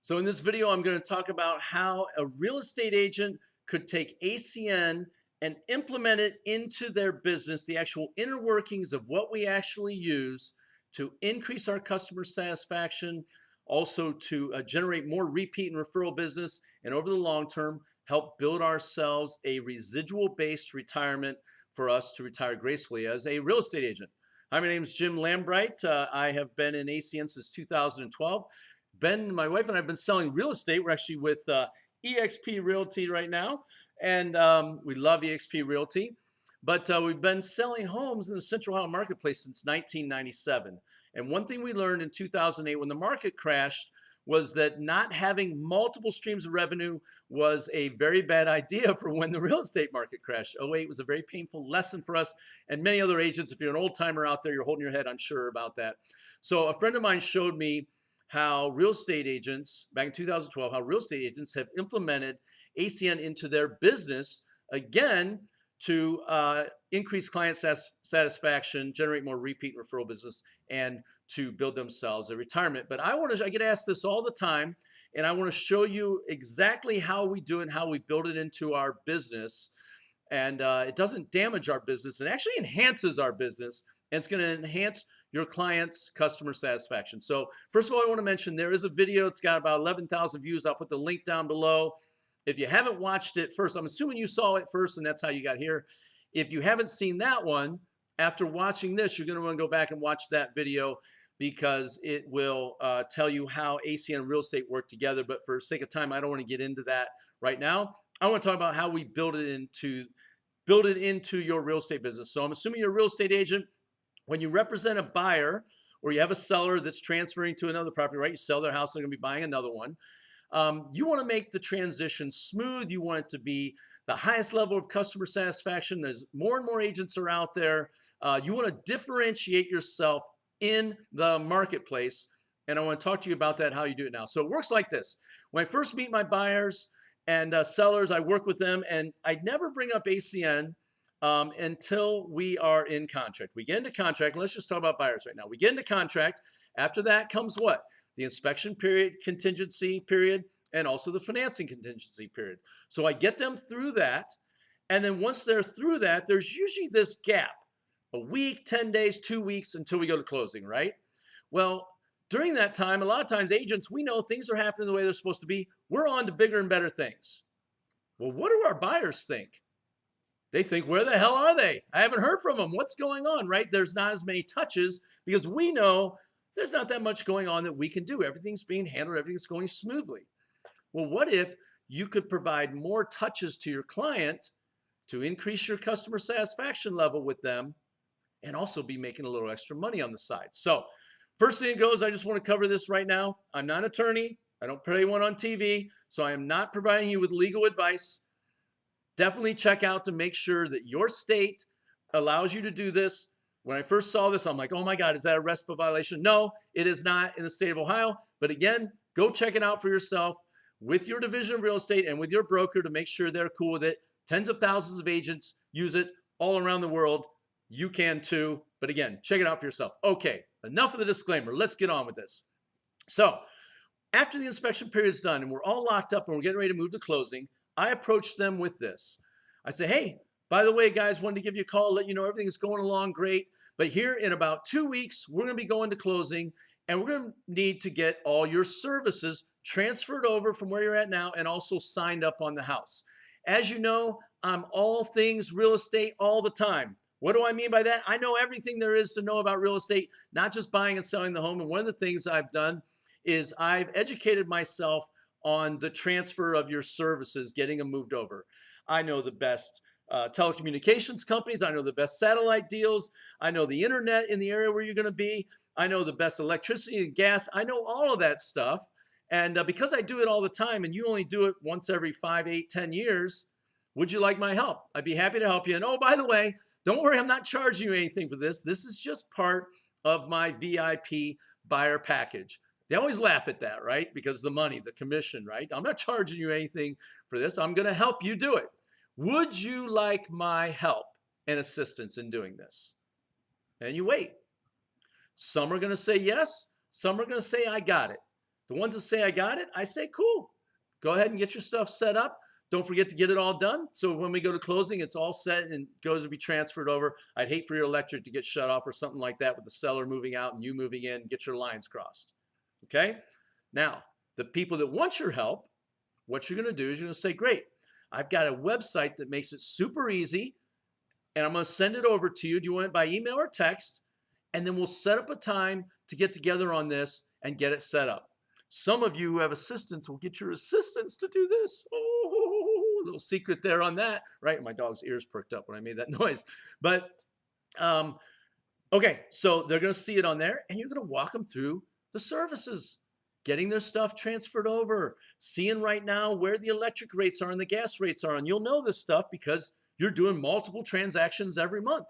So in this video, I'm going to talk about how a real estate agent could take ACN and implement it into their business, the actual inner workings of what we actually use to increase our customer satisfaction, also to generate more repeat and referral business, and over the long term, help build ourselves a residual-based retirement for us to retire gracefully as a real estate agent. Hi, my name is Jim Lambright. I have been in ACN since 2012. My wife and I have been selling real estate. We're actually with eXp Realty right now, and we love eXp Realty. But we've been selling homes in the Central Ohio marketplace since 1997. And one thing we learned in 2008 when the market crashed was that not having multiple streams of revenue was a very bad idea for when the real estate market crashed. '08 was a very painful lesson for us and many other agents. If you're an old timer out there, you're holding your head, I'm sure, about that. So a friend of mine showed me how real estate agents, back in 2012, how real estate agents have implemented ACN into their business, again, to increase client satisfaction, generate more repeat and referral business, and to build themselves a retirement. But I get asked this all the time, and I want to show you exactly how we do it and how we build it into our business. And it doesn't damage our business, it actually enhances our business, and it's going to enhance your clients' customer satisfaction. So first of all, I want to mention there is a video. It's got about 11,000 views. I'll put the link down below. If you haven't watched it first, I'm assuming you saw it first and that's how you got here. If you haven't seen that one, after watching this, you're going to want to go back and watch that video because it will tell you how ACN and real estate work together. But for sake of time, I don't want to get into that right now. I want to talk about how we build it into your real estate business. So I'm assuming you're a real estate agent. When you represent a buyer or you have a seller that's transferring to another property, right? You sell their house, they're going to be buying another one. You want to make the transition smooth. You want it to be the highest level of customer satisfaction. There's more and more agents are out there. You want to differentiate yourself in the marketplace. And I want to talk to you about that, how you do it now. So it works like this. When I first meet my buyers and sellers, I work with them, and I never bring up ACN until we are in contract. We get into contract. Let's just talk about buyers right now. We get into contract. After that comes what? The inspection period, contingency period, and also the financing contingency period. So I get them through that. And then once they're through that, there's usually this gap, a week, 10 days, 2 weeks until we go to closing, right? Well, during that time, a lot of times agents, we know things are happening the way they're supposed to be. We're on to bigger and better things. Well, what do our buyers think? They think, where the hell are they? I haven't heard from them. What's going on, right? There's not as many touches because we know there's not that much going on that we can do. Everything's being handled. Everything's going smoothly. Well, what if you could provide more touches to your client to increase your customer satisfaction level with them and also be making a little extra money on the side? So first thing it goes, I just want to cover this right now. I'm not an attorney. I don't play one on TV. So I am not providing you with legal advice. Definitely check out to make sure that your state allows you to do this. When I first saw this, I'm like, oh my God, is that a RESPA violation? No, it is not in the state of Ohio. But again, go check it out for yourself with your division of real estate and with your broker to make sure they're cool with it. Tens of thousands of agents use it all around the world. You can too. But again, check it out for yourself. Okay, enough of the disclaimer. Let's get on with this. So after the inspection period is done and we're all locked up and we're getting ready to move to closing, I approach them with this. I say, hey, by the way, guys, wanted to give you a call, let you know everything is going along great. But here in about 2 weeks, we're going to be going to closing, and we're going to need to get all your services transferred over from where you're at now and also signed up on the house. As you know, I'm all things real estate all the time. What do I mean by that? I know everything there is to know about real estate, not just buying and selling the home. And one of the things I've done is I've educated myself on the transfer of your services, getting them moved over. I know the best telecommunications companies. I know the best satellite deals. I know the internet in the area where you're going to be. I know the best electricity and gas. I know all of that stuff. And because I do it all the time and you only do it once every 5, 8, 10 years, would you like my help? I'd be happy to help you. And oh, by the way, don't worry, I'm not charging you anything for this. This is just part of my VIP buyer package. They always laugh at that, right? Because the money, the commission, right? I'm not charging you anything for this. I'm going to help you do it. Would you like my help and assistance in doing this? And you wait. Some are going to say yes. Some are going to say, I got it. The ones that say I got it, I say cool. Go ahead and get your stuff set up. Don't forget to get it all done. So when we go to closing, it's all set and goes to be transferred over. I'd hate for your electric to get shut off or something like that with the seller moving out and you moving in, get your lines crossed. Okay? Now, the people that want your help, what you're going to do is you're going to say, great, I've got a website that makes it super easy and I'm going to send it over to you. Do you want it by email or text? And then we'll set up a time to get together on this and get it set up. Some of you who have assistants will get your assistants to do this. Oh, a little secret there on that, right? My dog's ears perked up when I made that noise. But, okay, so they're going to see it on there, and you're going to walk them through the services, getting their stuff transferred over, seeing right now where the electric rates are and the gas rates are. And you'll know this stuff because you're doing multiple transactions every month,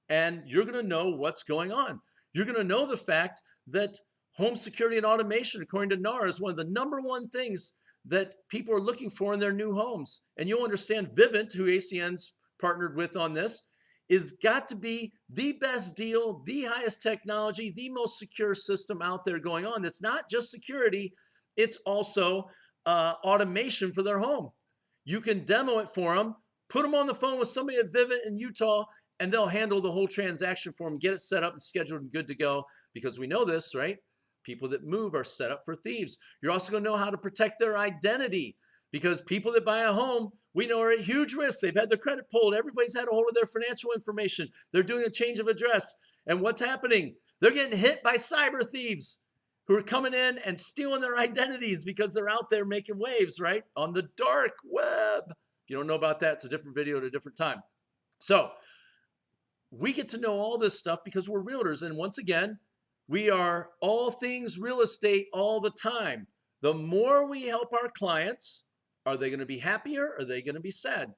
and you're going to know what's going on. You're going to know the fact that home security and automation, according to NAR, is one of the #1 things that people are looking for in their new homes. And you'll understand Vivint, who ACN's partnered with on this, is got to be the best deal, the highest technology, the most secure system out there going on. That's not just security, it's also automation for their home. You can demo it for them, put them on the phone with somebody at Vivint in Utah, and they'll handle the whole transaction for them, get it set up and scheduled and good to go. Because we know this, right? People that move are set up for thieves. You're also going to know how to protect their identity because people that buy a home, we know are at huge risk. They've had their credit pulled. Everybody's had a hold of their financial information. They're doing a change of address. And what's happening? They're getting hit by cyber thieves who are coming in and stealing their identities because they're out there making waves, right? On the dark web. If you don't know about that, it's a different video at a different time. So we get to know all this stuff because we're realtors. And once again, we are all things real estate all the time. The more we help our clients, are they going to be happier? Or are they going to be sad?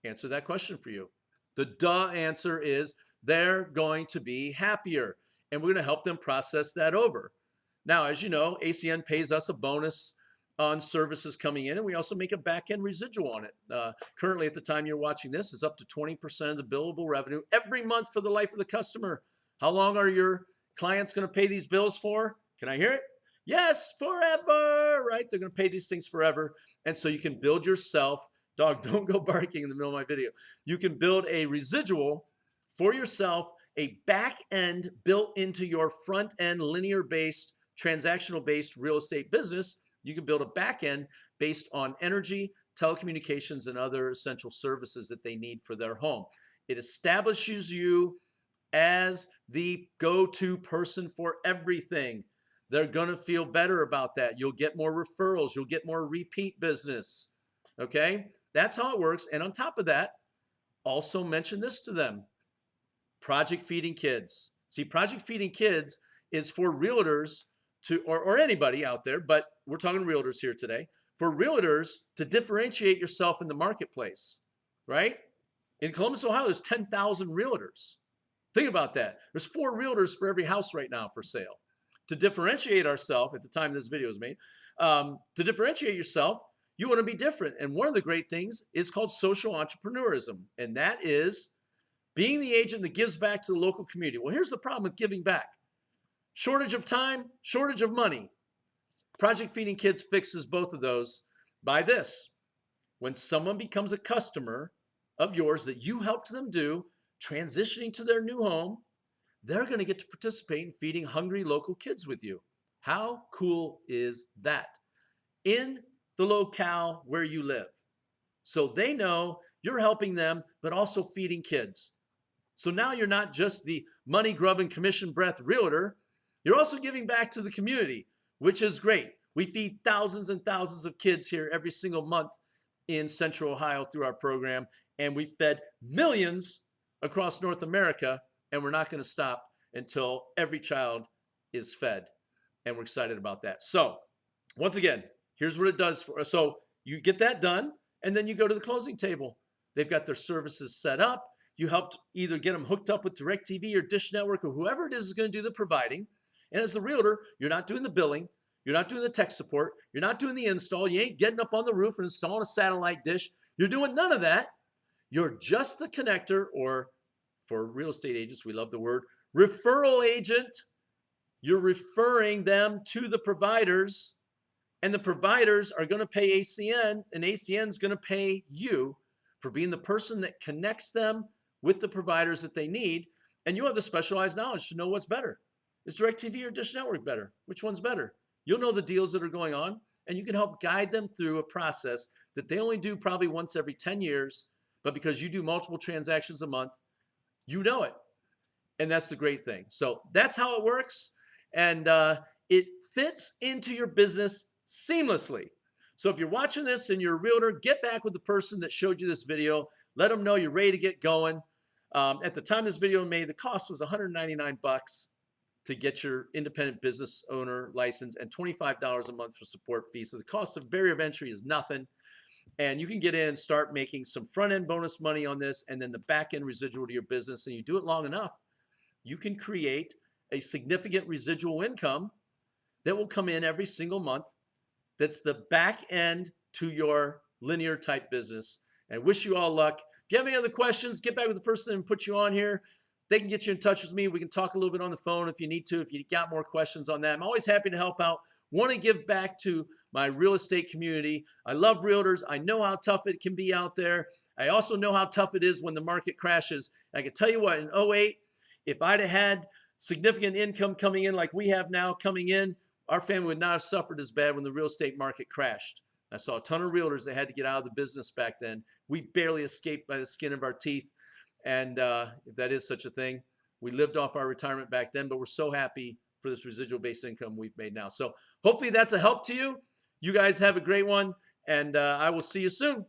Answer that question for you. The duh answer is they're going to be happier. And we're going to help them process that over. Now, as you know, ACN pays us a bonus on services coming in, and we also make a back-end residual on it. Currently, at the time you're watching this, it's up to 20% of the billable revenue every month for the life of the customer. How long are your clients going to pay these bills for? Can I hear it? Yes, forever, right? They're going to pay these things forever. And so you can build yourself, dog, don't go barking in the middle of my video. You can build a residual for yourself, a back end built into your front end linear-based, transactional-based real estate business. You can build a back end based on energy, telecommunications, and other essential services that they need for their home. It establishes you as the go-to person for everything. They're going to feel better about that. You'll get more referrals. You'll get more repeat business. Okay? That's how it works. And on top of that, also mention this to them. Project Feeding Kids. See, Project Feeding Kids is for realtors to, or anybody out there, but we're talking realtors here today, for realtors to differentiate yourself in the marketplace, right? In Columbus, Ohio, there's 10,000 realtors. Think about that. There's 4 realtors for every house right now for sale. To differentiate ourselves, at the time this video is made, to differentiate yourself, you want to be different. And one of the great things is called social entrepreneurism. And that is being the agent that gives back to the local community. Well, here's the problem with giving back. Shortage of time, shortage of money. Project Feeding Kids fixes both of those by this. When someone becomes a customer of yours that you helped them do, transitioning to their new home, they're going to get to participate in feeding hungry local kids with you. How cool is that? In the locale where you live. So they know you're helping them, but also feeding kids. So now you're not just the money grubbing commission breath realtor, you're also giving back to the community, which is great. We feed thousands and thousands of kids here every single month in Central Ohio through our program, and we fed millions across North America, and we're not going to stop until every child is fed, and we're excited about that. So once again, here's what it does for us. So you get that done, and then you go to the closing table. They've got their services set up. You helped either get them hooked up with DirecTV or Dish Network or whoever it is going to do the providing. And as the realtor, you're not doing the billing. You're not doing the tech support. You're not doing the install. You ain't getting up on the roof and installing a satellite dish. You're doing none of that. You're just the connector, or for real estate agents, we love the word referral agent. You're referring them to the providers And the providers are going to pay ACN, and ACN is going to pay you for being the person that connects them with the providers that they need. And you have the specialized knowledge to know what's better. Is DirecTV or Dish Network better? Which one's better? You'll know the deals that are going on, and you can help guide them through a process that they only do probably once every 10 years, but because you do multiple transactions a month, you know it. And that's the great thing. So that's how it works. And it fits into your business seamlessly. So if you're watching this and you're a realtor, get back with the person that showed you this video. Let them know you're ready to get going. At the time this video was made, the cost was $199 to get your independent business owner license and $25 a month for support fees. So the cost of barrier of entry is nothing. And you can get in and start making some front-end bonus money on this and then the back-end residual to your business. And you do it long enough, you can create a significant residual income that will come in every single month. That's the back end to your linear type business. And I wish you all luck. If you have any other questions, get back with the person and put you on here. They can get you in touch with me. We can talk a little bit on the phone if you need to, if you got more questions on that. I'm always happy to help out. Want to give back to my real estate community. I love realtors. I know how tough it can be out there. I also know how tough it is when the market crashes. I can tell you what, in 2008, if I'd have had significant income coming in like we have now coming in, our family would not have suffered as bad when the real estate market crashed. I saw a ton of realtors that had to get out of the business back then. We barely escaped by the skin of our teeth. And if that is such a thing, we lived off our retirement back then, but we're so happy for this residual-based income we've made now. So hopefully that's a help to you. You guys have a great one, and I will see you soon.